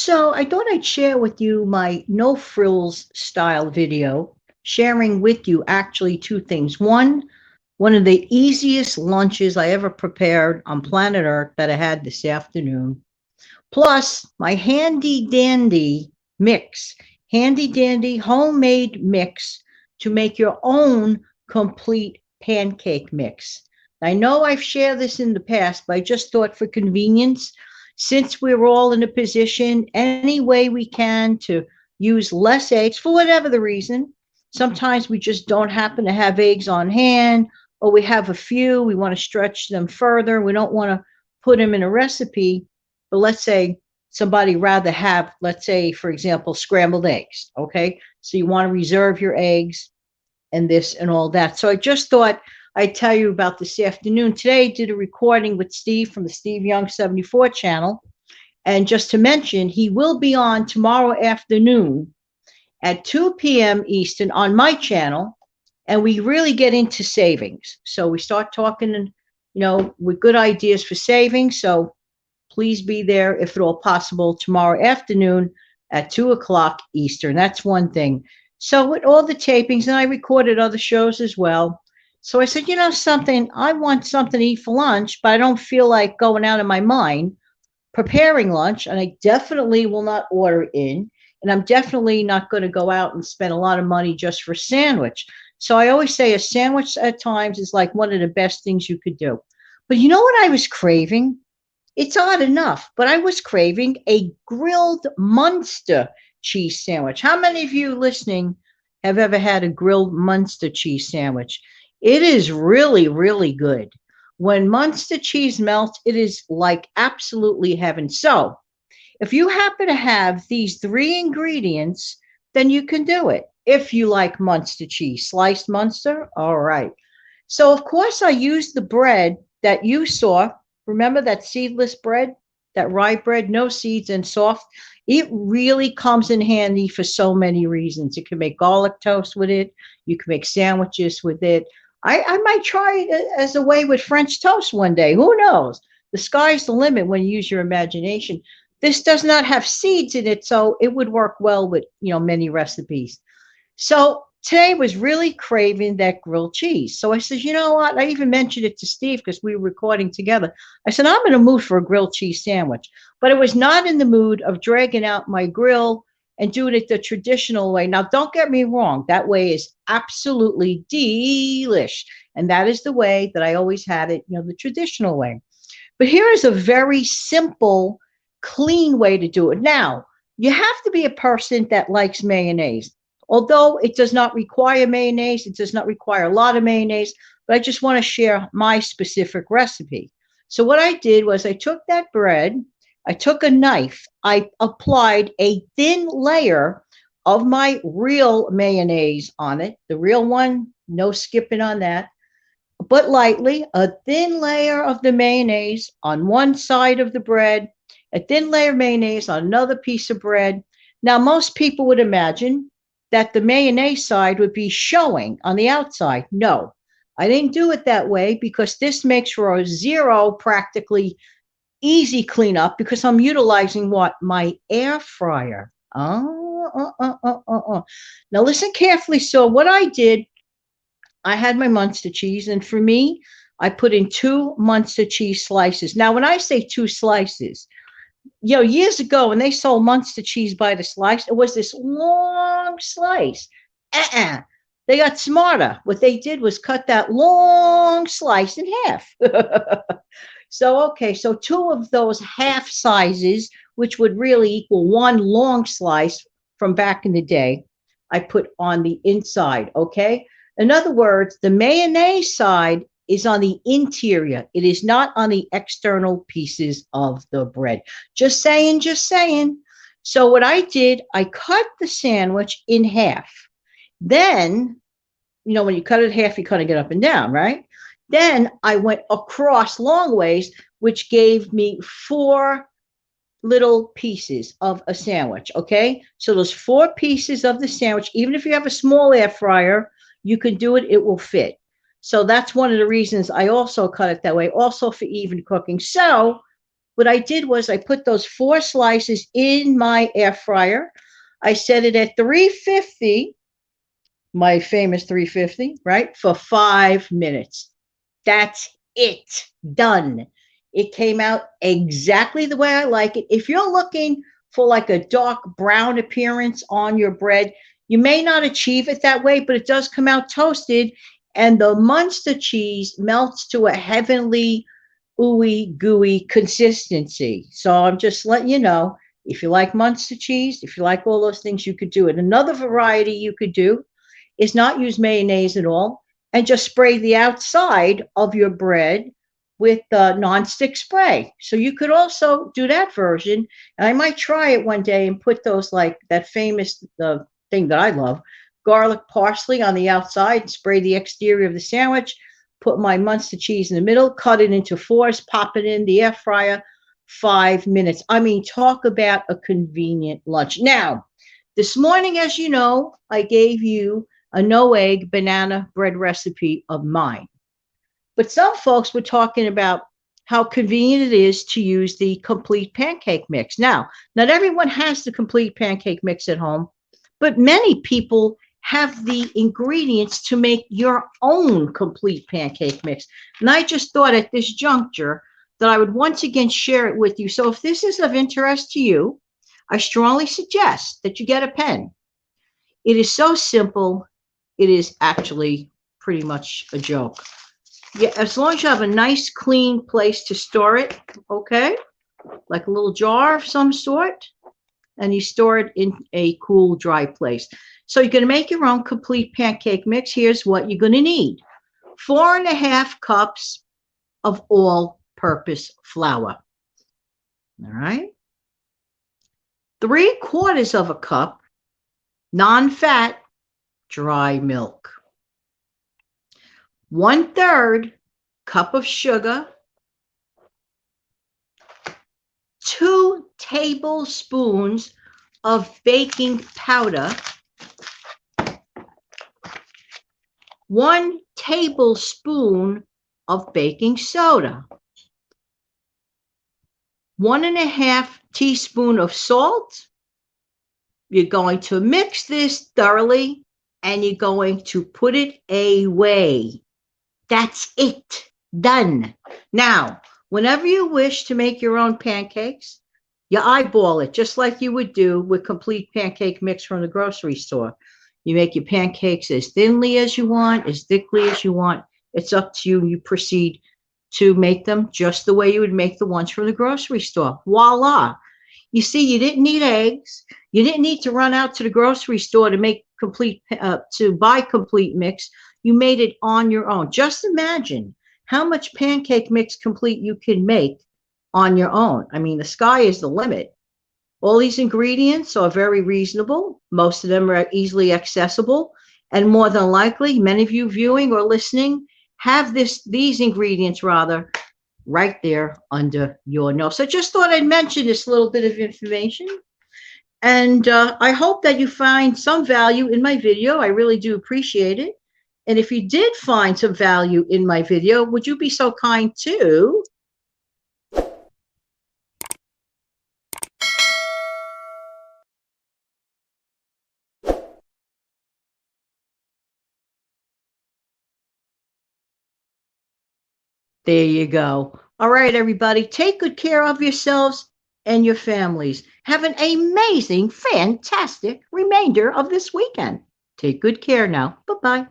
So I thought I'd share with you my no frills style video, sharing with you actually two things. One of the easiest lunches I ever prepared on planet Earth that I had this afternoon, plus my handy dandy homemade mix to make your own complete pancake mix. I know I've shared this in the past, but I just thought for convenience, since we're all in a position any way we can to use less eggs for whatever the reason. Sometimes we just don't happen to have eggs on hand, or we have a few, we want to stretch them further. We don't want to put them in a recipe, but let's say somebody rather have, let's say, for example, scrambled eggs. Okay. So you want to reserve your eggs and this and all that. So I just thought I'd tell you about this afternoon. Today, I did a recording with Steve from the Steve Young 74 channel. And just to mention, he will be on tomorrow afternoon at 2 p.m. Eastern on my channel. And we really get into savings. So we start talking, with good ideas for savings. So please be there if at all possible tomorrow afternoon at 2 o'clock Eastern. That's one thing. So with all the tapings, and I recorded other shows as well. So I said, something, I want something to eat for lunch, but I don't feel like going out of my mind preparing lunch, and I definitely will not order in. And I'm definitely not going to go out and spend a lot of money just for a sandwich. So I always say a sandwich at times is like one of the best things you could do. But you know what I was craving? It's odd enough, but I was craving a grilled Munster cheese sandwich. How many of you listening have ever had a grilled Munster cheese sandwich? It is really, really good. When Munster cheese melts, it is like absolutely heaven. So, if you happen to have these three ingredients, then you can do it. If you like Munster cheese, sliced Munster, all right. So, of course, I used the bread that you saw. Remember that seedless bread, that rye bread, no seeds and soft? It really comes in handy for so many reasons. You can make garlic toast with it, you can make sandwiches with it. I might try it as a way with French toast one day. Who knows? The sky's the limit when you use your imagination. This does not have seeds in it, so it would work well with many recipes. So today was really craving that grilled cheese. So I said, you know what? I even mentioned it to Steve because we were recording together. I said, I'm in a mood for a grilled cheese sandwich, but I was not in the mood of dragging out my grill and doing it the traditional way. Now, don't get me wrong. That way is absolutely delish. And that is the way that I always had it, the traditional way. But here is a very simple, clean way to do it. Now, you have to be a person that likes mayonnaise. Although it does not require mayonnaise, it does not require a lot of mayonnaise, but I just want to share my specific recipe. So what I did was I took that bread, I took a knife, I applied a thin layer of my real mayonnaise on it, the real one, no skipping on that, but lightly, a thin layer of the mayonnaise on one side of the bread, a thin layer of mayonnaise on another piece of bread. Now, most people would imagine that the mayonnaise side would be showing on the outside. No, I didn't do it that way because this makes for a zero practically easy cleanup because I'm utilizing what? My air fryer. Now listen carefully. So what I did, I had my Munster cheese, and for me, I put in two Munster cheese slices. Now, when I say two slices, years ago when they sold Munster cheese by the slice, it was this long slice. They got smarter. What they did was cut that long slice in half. So two of those half sizes, which would really equal one long slice from back in the day, I put on the inside, okay? In other words, the mayonnaise side is on the interior. It is not on the external pieces of the bread. Just saying, just saying. So what I did, I cut the sandwich in half. Then, when you cut it in half, you kind of get up and down, right? Then I went across long ways, which gave me four little pieces of a sandwich, okay? So those four pieces of the sandwich, even if you have a small air fryer, you can do it, it will fit. So that's one of the reasons I also cut it that way, also for even cooking. So What I did was I put those 4 slices in my air fryer. I set it at 350, my famous 350, right, for 5 minutes. That's it. Done. It came out exactly the way I like it. If you're looking for like a dark brown appearance on your bread, you may not achieve it that way, but it does come out toasted, and the Munster cheese melts to a heavenly, ooey gooey consistency. So I'm just letting you know, if you like Munster cheese, if you like all those things, you could do it. Another variety you could do is not use mayonnaise at all and just spray the outside of your bread with nonstick spray. So you could also do that version. And I might try it one day and put those, like that famous thing that I love, garlic parsley on the outside, spray the exterior of the sandwich, put my Munster cheese in the middle, cut it into fours, pop it in the air fryer, 5 minutes. I mean, talk about a convenient lunch. Now, this morning, as you know, I gave you a no egg banana bread recipe of mine. But some folks were talking about how convenient it is to use the complete pancake mix. Now, not everyone has the complete pancake mix at home, but many people have the ingredients to make your own complete pancake mix. And I just thought at this juncture that I would once again share it with you. So if this is of interest to you, I strongly suggest that you get a pen. It is so simple, it is actually pretty much a joke. Yeah, as long as you have a nice clean place to store it, okay, like a little jar of some sort, and you store it in a cool, dry place. So you're going to make your own complete pancake mix. Here's what you're going to need: 4.5 cups of all-purpose flour. All right. 3/4 of a cup non-fat dry milk. 1/3 cup of sugar. 2 tablespoons of baking powder. 1 tablespoon of baking soda. 1.5 teaspoon of salt. You're going to mix this thoroughly and you're going to put it away. That's it. Done. Now, whenever you wish to make your own pancakes, you eyeball it just like you would do with complete pancake mix from the grocery store. You make your pancakes as thinly as you want, as thickly as you want. It's up to you. You proceed to make them just the way you would make the ones from the grocery store. Voila. You see, you didn't need eggs. You didn't need to run out to the grocery store to make to buy complete mix. You made it on your own. Just imagine how much pancake mix complete you can make on your own. I mean, the sky is the limit. All these ingredients are very reasonable. Most of them are easily accessible. And more than likely, many of you viewing or listening have these ingredients right there under your nose. So just thought I'd mention this little bit of information. And I hope that you find some value in my video. I really do appreciate it. And if you did find some value in my video, would you be so kind to there you go. All right, everybody, take good care of yourselves and your families. Have an amazing, fantastic remainder of this weekend. Take good care now. Bye-bye.